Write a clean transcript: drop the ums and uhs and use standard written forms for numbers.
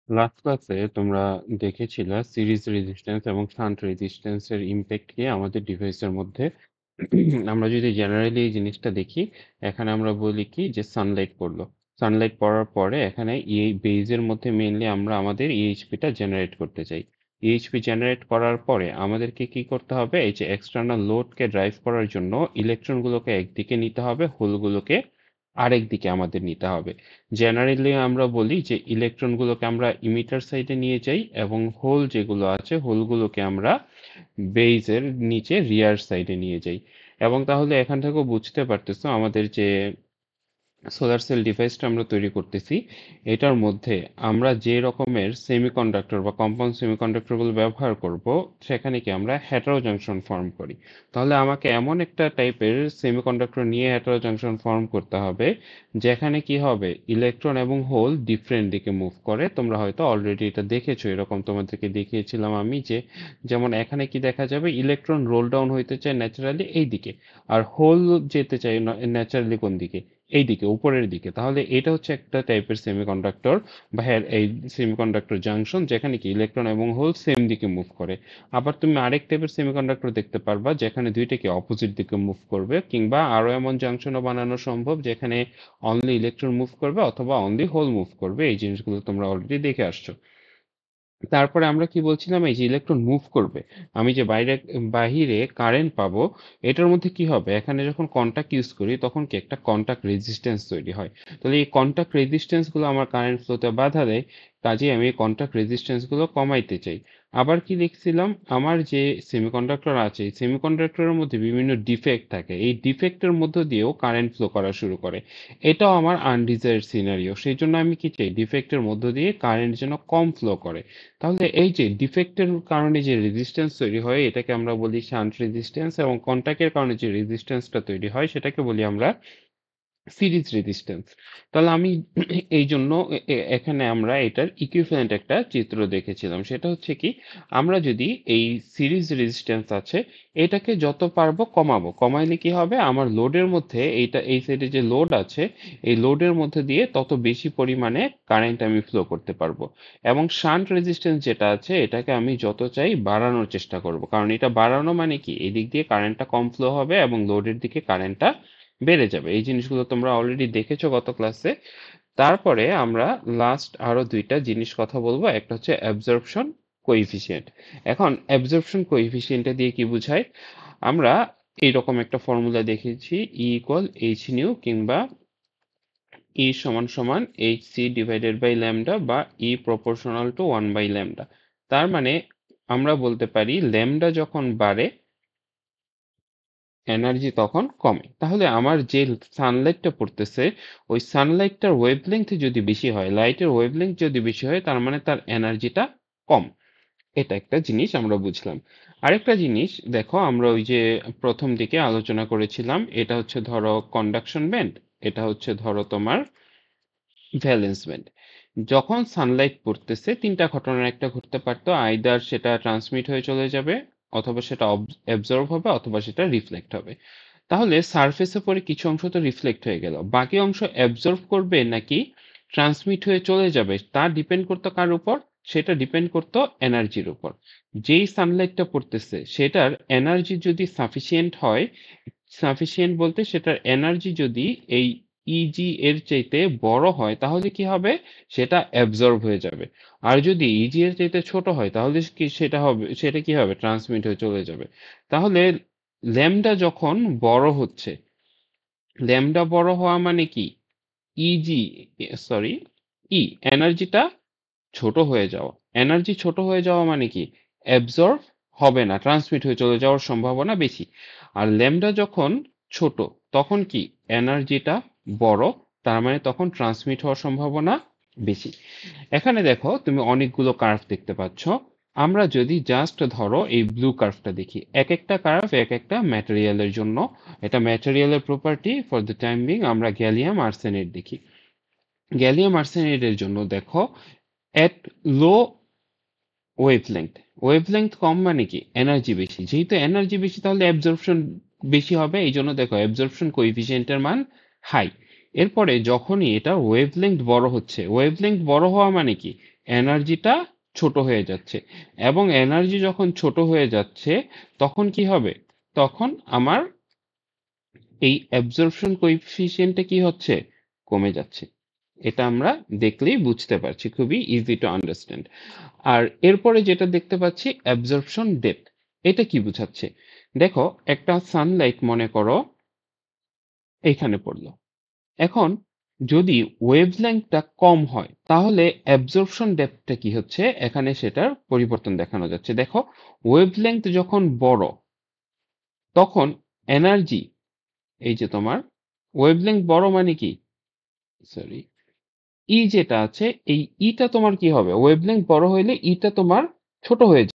Last ক্লাসে তোমরা দেখেছিলা series resistance এবং শান্ট রেজিস্ট্যান্সের ইম্প্যাক্ট নিয়ে আমাদের ডিভাইসের মধ্যে। আমরা যদি জেনারেলি এই জিনিসটা দেখি, এখানে আমরা বলি কি যে সানলাইট পড়লো। সানলাইট পড়ার পরে এখানে এই বেজের মধ্যে মেইনলি আমরা আমাদের ইএইচপিটা জেনারেট করতে চাই। ইএইচপি জেনারেট করার পরে আমাদেরকে কি করতে হবে? এই যে এক্সটার্নাল লোডকে ড্রাইভ করার জন্য ইলেকট্রনগুলোকে একদিকে নিতে হবে, হোলগুলোকে আরেক দিকে আমাদের নিতে হবে। জেনারেলি আমরা বলি যে ইলেকট্রনগুলোকে আমরা ইমিটার সাইডে নিয়ে যাই এবং হোল যেগুলো আছে হোলগুলোকে আমরা বেইজের নিচে রিয়ার সাইডে নিয়ে যাই। এবং তাহলে এখান থেকেও বুঝতে পারতেছো আমাদের যে সোলার সেল ডিভাইসটা আমরা তৈরি করতেছি, এটার মধ্যে আমরা যে রকমের সেমিকন্ডাক্টর বা কম্পাউন্ড সেমিকন্ডাক্টরগুলো ব্যবহার করব, সেখানে কি আমরা হেটারো জাংশন ফর্ম করি। তাহলে আমাকে এমন একটা টাইপের সেমিকন্ডাক্টর নিয়ে হেটারো জাংশন ফর্ম করতে হবে, যেখানে কি হবে ইলেকট্রন এবং হোল ডিফারেন্ট দিকে মুভ করে। তোমরা হয়তো অলরেডি এটা দেখেছো, এরকম তোমাদেরকে দেখিয়েছিলাম আমি যে যেমন এখানে কি দেখা যাবে, ইলেকট্রন রোল ডাউন হইতে চায় ন্যাচারালি এই দিকে, আর হোল যেতে চায় ন্যাচারালি কোন দিকে, এই দিকে, উপরের দিকে। তাহলে এটা হচ্ছে একটা টাইপের সেমিকন্ডাক্টর বা এই সেমিকন্ডাক্টর জাংশন, যেখানে কি ইলেকট্রন এবং হোল সেম দিকে মুভ করে। আবার তুমি আরেক টাইপের সেমিকন্ডাক্টর দেখতে পারবা, যেখানে দুইটাকে অপোজিট দিকে মুভ করবে, কিংবা আরো এমন জাংশনও বানানো সম্ভব যেখানে অনলি ইলেকট্রন মুভ করবে অথবা অনলি হোল মুভ করবে। এই জিনিসগুলো তোমরা অলরেডি দেখে আসছো। তারপরে আমরা কি বলছিলাম, এই যে ইলেকট্রন মুভ করবে, আমি যে বাহিরে কারেন্ট পাবো, এটার মধ্যে কি হবে, এখানে যখন কন্টাক্ট ইউজ করি তখন কি একটা কন্টাক্ট রেজিস্ট্যান্স তৈরি হয়। তাহলে এই কন্টাক্ট রেজিস্ট্যান্স গুলো আমার কারেন্ট ফ্লোতে বাধা দেয়, কাজে আমি এই কন্টাক্ট রেজিস্ট্যান্স গুলো কমাইতে চাই। আবার কি লিখছিলাম, আমার যে সেমিকন্ডাক্টর আছে এই সেমিকন্ডাক্টরের মধ্যে বিভিন্ন ডিফেক্ট থাকে, এই ডিফেক্টের মধ্য দিয়েও কারেন্ট ফ্লো করা শুরু করে। এটাও আমার আনডিজায়ার্ড সিনারিও, সেই জন্য আমি কি চাই, ডিফেক্টের মধ্য দিয়ে কারেন্ট যেন কম ফ্লো করে। তাহলে এই যে ডিফেক্টের কারণে যে রেজিস্ট্যান্স তৈরি হয়, এটাকে আমরা বলি শান্ট রেজিস্ট্যান্স, এবং কন্টাক্টের কারণে যে রেজিস্ট্যান্সটা তৈরি হয় সেটাকে বলি আমরা সিরিজ রেজিস্ট্যান্স। তাহলে আমি এই জন্য এখানে আমরা এটার ইকুইভ্যালেন্ট একটা চিত্র দেখেছিলাম, সেটা হচ্ছে কি, আমরা যদি এই সিরিজ রেজিস্ট্যান্স আছে এটাকে যত পারবো কমাবো, কমাইলে কি হবে, আমার লোডের মধ্যে এইটা এই সাইডে যে লোড আছে এই লোডের মধ্যে দিয়ে তত বেশি পরিমাণে কারেন্ট আমি ফ্লো করতে পারবো। এবং শান্ট রেজিস্ট্যান্স যেটা আছে এটাকে আমি যত চাই বাড়ানোর চেষ্টা করব, কারণ এটা বাড়ানো মানে কি, এদিক দিয়ে কারেন্টটা কম ফ্লো হবে এবং লোডের দিকে কারেন্টটা বেড়ে যাবে। এই জিনিসগুলো তোমরা অলরেডি দেখেছো গত ক্লাসে। তারপরে আমরা লাস্ট আরো দুইটা জিনিস কথা বলবো, একটা হচ্ছে অ্যাবজর্পশন কোএফিসিয়েন্ট। এখন অ্যাবজর্পশন কোএফিসিয়েন্টটা দিয়ে কি বোঝায়, আমরা এইরকম একটা ফর্মুলা দেখেছি, ই ইকুয়াল এইচ নিউ, কিংবা ই সমান সমান H C divided by lambda, বা ই প্রপোর্শনাল টু 1/λ। তার মানে আমরা বলতে পারি ল্যামডা যখন বাড়ে এনার্জি তখন কমে। তাহলে আমার যে সানলাইটটা পড়তেছে ওই সানলাইটটার ওয়েভলেংথ যদি বেশি হয়, লাইটের ওয়েভলেংথ যদি বেশি হয়, তার মানে তার এনার্জিটা কম। এটা একটা জিনিস আমরা বুঝলাম। আরেকটা জিনিস দেখো, আমরা ওই যে প্রথম দিকে আলোচনা করেছিলাম, এটা হচ্ছে ধরো কন্ডাকশন ব্যান্ড, এটা হচ্ছে ধরো তোমার ভ্যালেন্স ব্যান্ড। যখন সানলাইট পড়তেছে তিনটা ঘটনার একটা ঘটতে পারতো, আইদার সেটা ট্রান্সমিট হয়ে চলে যাবে, অথবা সেটা অ্যাবজর্ব হবে, অথবা সেটা রিফ্লেক্ট হবে। তাহলে সারফেসে পরে কিছু অংশ তো রিফ্লেক্ট হয়ে গেল, বাকি অংশ অ্যাবজর্ব করবে নাকি ট্রান্সমিট হয়ে চলে যাবে তা ডিপেন্ড করতো কার উপর, সেটা ডিপেন্ড করতো এনার্জির উপর। যেই সানলাইটটা পড়তেছে সেটার এনার্জি যদি সাফিসিয়েন্ট হয়, সাফিসিয়েন্ট বলতে সেটার এনার্জি যদি এই ইজি এর চাইতে বড় হয়, তাহলে কি হবে, সেটা অ্যাবজর্ব হয়ে যাবে। আর যদি ইজি এর চাইতে ছোট হয় তাহলে কি সেটা হবে, সেটা কি হবে, ট্রান্সমিট হয়ে চলে যাবে। তাহলে ল্যামডা যখন বড় হচ্ছে, ল্যামডা বড় হওয়া মানে কি, ইজি, সরি, ই এনার্জিটা ছোট হয়ে যাওয়া। এনার্জি ছোট হয়ে যাওয়া মানে কি, অ্যাবজর্ব হবে না, ট্রান্সমিট হয়ে চলে যাওয়ার সম্ভাবনা বেশি। আর ল্যামডা যখন ছোট, তখন কি, এনার্জিটা বড়, তার মানে তখন ট্রান্সমিট হওয়ার সম্ভাবনা বেশি। এখানে দেখো তুমি অনেকগুলো কার্ভ দেখতে পাচ্ছ। আমরা যদি জাস্ট ধরো এই ব্লু কার্ভটা দেখি, এক একটা কার্ভ এক একটা ম্যাটেরিয়ালের জন্য, এটা ম্যাটেরিয়ালের property. For the time being আমরা গ্যালিয়াম আর্সেনাইড দেখি। গ্যালিয়াম আর্সেনাইডের জন্য দেখো, এট লো ওয়েভলেংথ, ওয়েভলেংথ কম মানে কি, এনার্জি বেশি, যেহেতু এনার্জি বেশি তাহলে অ্যাবজর্পশন বেশি হবে, এই জন্য দেখো অ্যাবজর্পশন কোএফিসিয়েন্টের মান হাই। এরপরে যখনই এটা ওয়েভলেংথ বড় হচ্ছে, ওয়েভলেংথ বড় হওয়া মানে কি? এনার্জিটা ছোট হয়ে যাচ্ছে। এবং এনার্জি যখন ছোট হয়ে যাচ্ছে তখন কি হবে? তখন আমার এই অ্যাবজর্পশন কোএফিসিয়েন্টটা কি হচ্ছে? কমে যাচ্ছে। এটা আমরা দেখলেই বুঝতে পারছি। খুবই ইজি টু আন্ডারস্ট্যান্ড। আর এরপরে যেটা দেখতে পাচ্ছি অ্যাবজর্পশন ডেপথ। এটা কি বুঝাচ্ছে? দেখো একটা সানলাইট মনে করো এইখানে পড়লো। এখন যদি ওয়েভলেংথটা কম হয় তাহলে অ্যাবজর্পশন ডেপথটা কি হচ্ছে? এখানে সেটার পরিবর্তন দেখানো যাচ্ছে। দেখো ওয়েভলেংথ যখন বড় তখন এনার্জি, এই যে তোমার ওয়েভলেংথ বড় মানে কি? সরি, ই যেটা আছে এই ইটা তোমার কি হবে? ওয়েভলেংথ বড় হইলে ইটা তোমার ছোট হয়ে যাবে।